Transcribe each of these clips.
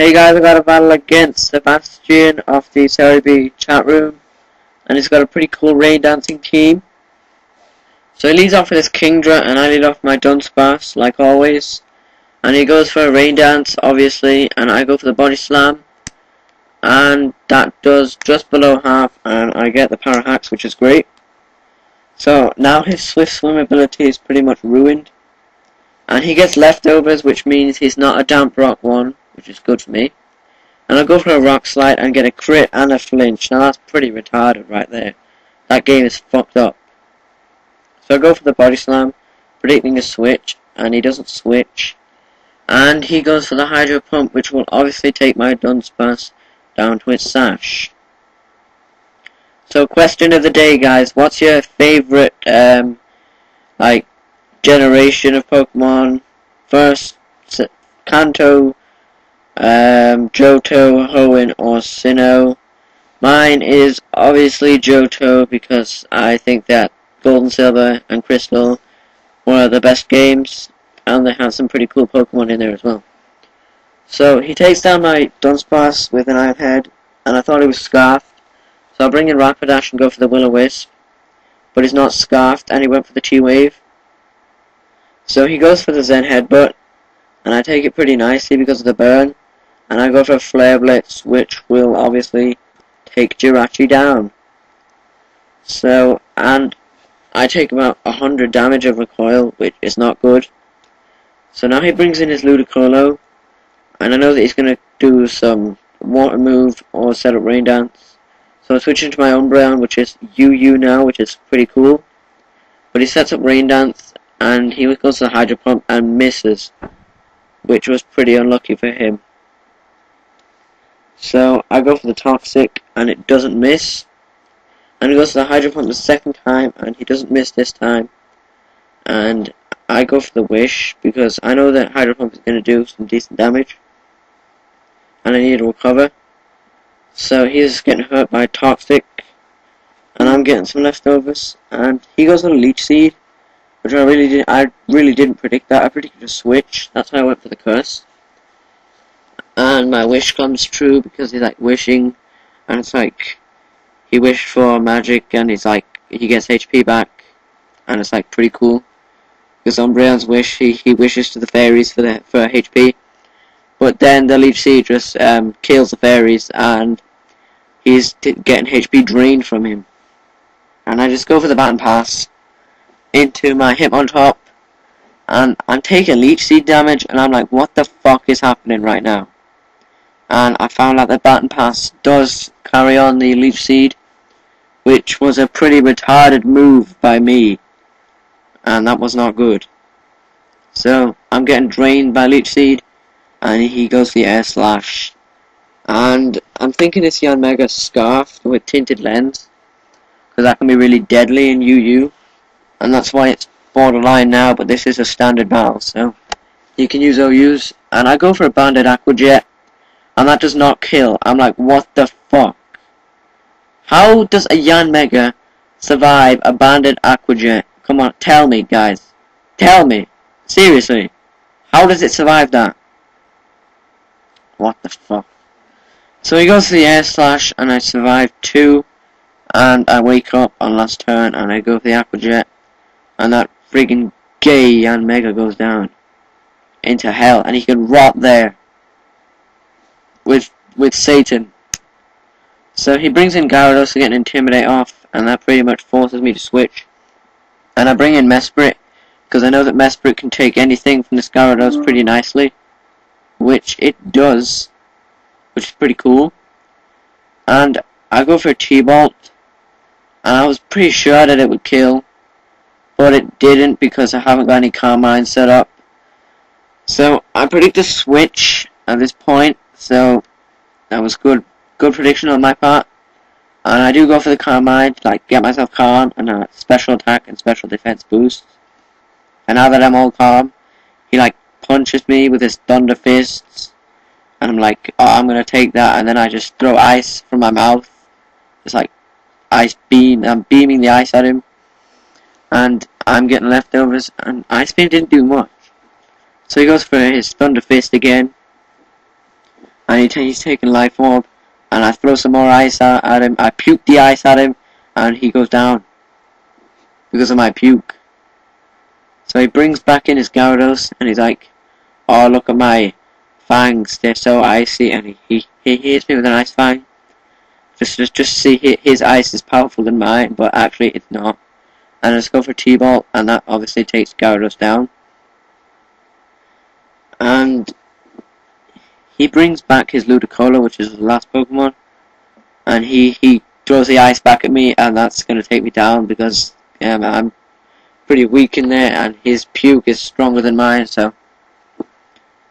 Hey guys, I got a battle against Sebastian of the Serie B chat room, and he's got a pretty cool rain dancing team. So he leads off with his Kingdra, and I lead off my Dunsparce, like always. And he goes for a rain dance, obviously, and I go for the body slam. And that does just below half, and I get the power hacks, which is great. So now his swift swim ability is pretty much ruined. And he gets leftovers, which means he's not a damp rock one, which is good for me. And I'll go for a rock slide and get a crit and a flinch. Now that's pretty retarded right there. That game is fucked up. So I go for the body slam, predicting a switch, and he doesn't switch. And he goes for the hydro pump, which will obviously take my Dunsparce down to its sash. So question of the day, guys, what's your favorite generation of Pokemon? First, Kanto, Johto, Hoenn, or Sinnoh. Mine is obviously Johto because I think that Gold and Silver and Crystal were the best games, and they have some pretty cool Pokemon in there as well. So he takes down my Dunsparce with an Iron Head, and I thought he was Scarfed, so I'll bring in Rapidash and go for the Will-O-Wisp, but he's not Scarfed, and he went for the T-Wave. So he goes for the Zen Headbutt, and I take it pretty nicely because of the burn, and I go for a Flare Blitz, which will obviously take Jirachi down. So, and I take about 100 damage of recoil, which is not good. So now he brings in his Ludicolo, and I know that he's going to do some water move or set up rain dance. So I switch into my Umbreon, which is UU now, which is pretty cool. But he sets up rain dance, and he goes to the Hydro Pump and misses, which was pretty unlucky for him. So I go for the Toxic, and it doesn't miss. And he goes to the Hydro Pump the second time, and he doesn't miss this time. And I go for the Wish, because I know that Hydro Pump is going to do some decent damage. And I need to recover. So he's getting hurt by Toxic, and I'm getting some leftovers. And he goes on a Leech Seed, which I really didn't predict that. I predicted a switch. That's why I went for the Curse. And my wish comes true because he's like wishing, and it's like he wished for magic, and he's like he gets HP back, and it's like pretty cool. Because Umbreon's wish, he wishes to the fairies for HP, but then the Leech Seed just kills the fairies, and he's getting HP drained from him. And I just go for the Baton Pass into my Hitmontop, and I'm taking Leech Seed damage, and I'm like, what the fuck is happening right now? And I found out that Baton Pass does carry on the Leech Seed, which was a pretty retarded move by me, and that was not good. So I'm getting drained by Leech Seed, and he goes for the Air Slash, and I'm thinking it's Yanmega Scarfed with Tinted Lens, because that can be really deadly in UU, and that's why it's borderline now, but this is a standard battle, so you can use OUs. And I go for a Banded Aqua Jet, and that does not kill. I'm like, what the fuck? How does a Yanmega survive a Banded Aqua Jet? Come on, tell me, guys. Tell me. Seriously. How does it survive that? What the fuck? So he goes to the Air Slash, and I survive 2, and I wake up on last turn, and I go for the Aqua Jet, and that friggin' gay Yanmega goes down into hell, and he can rot there with Satan. So he brings in Gyarados to get an Intimidate off, and that pretty much forces me to switch. And I bring in Mesprit, because I know that Mesprit can take anything from this Gyarados pretty nicely, which it does, which is pretty cool. And I go for a T-Bolt, and I was pretty sure that it would kill, but it didn't because I haven't got any Carmine set up. So I predict a switch at this point, so that was good prediction on my part. And I do go for the Carmine to like get myself calm and a special attack and special defense boost. And now that I'm all calm, he like punches me with his Thunder Fists, and I'm like, oh, I'm gonna take that, and then I just throw ice from my mouth. It's like ice beam. I'm beaming the ice at him, and I'm getting leftovers, and Ice Beam didn't do much. So he goes for his Thunder Fist again, and he's taking life orb, and I throw some more ice at him. I puke the ice at him, and he goes down because of my puke. So he brings back in his Gyarados, and he's like, "Oh, look at my fangs, they're so icy," and he hits me with an ice fang. Just see his ice is powerful than mine, but actually it's not. And I just go for T-Ball, and that obviously takes Gyarados down. And he brings back his Ludicolo, which is his last Pokemon, and he throws the ice back at me, and that's going to take me down because I'm pretty weak in there, and his puke is stronger than mine, so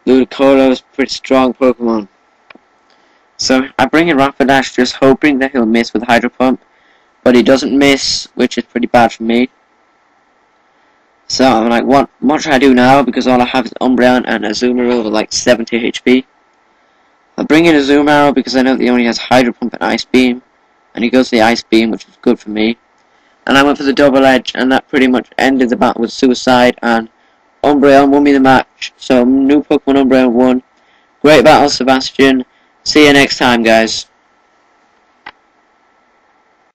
Ludicolo is a pretty strong Pokemon. So I bring in Rapidash, just hoping that he'll miss with Hydro Pump, but he doesn't miss, which is pretty bad for me. So I'm like, what should I do now? Because all I have is Umbreon and Azumarill with like 70 HP. I bring in Azumarill because I know that he only has Hydro Pump and Ice Beam, and he goes to the Ice Beam, which is good for me. And I went for the Double Edge, and that pretty much ended the battle with Suicide, and Umbreon won me the match. So new Pokemon Umbreon won. Great battle, Sebastian. See you next time, guys.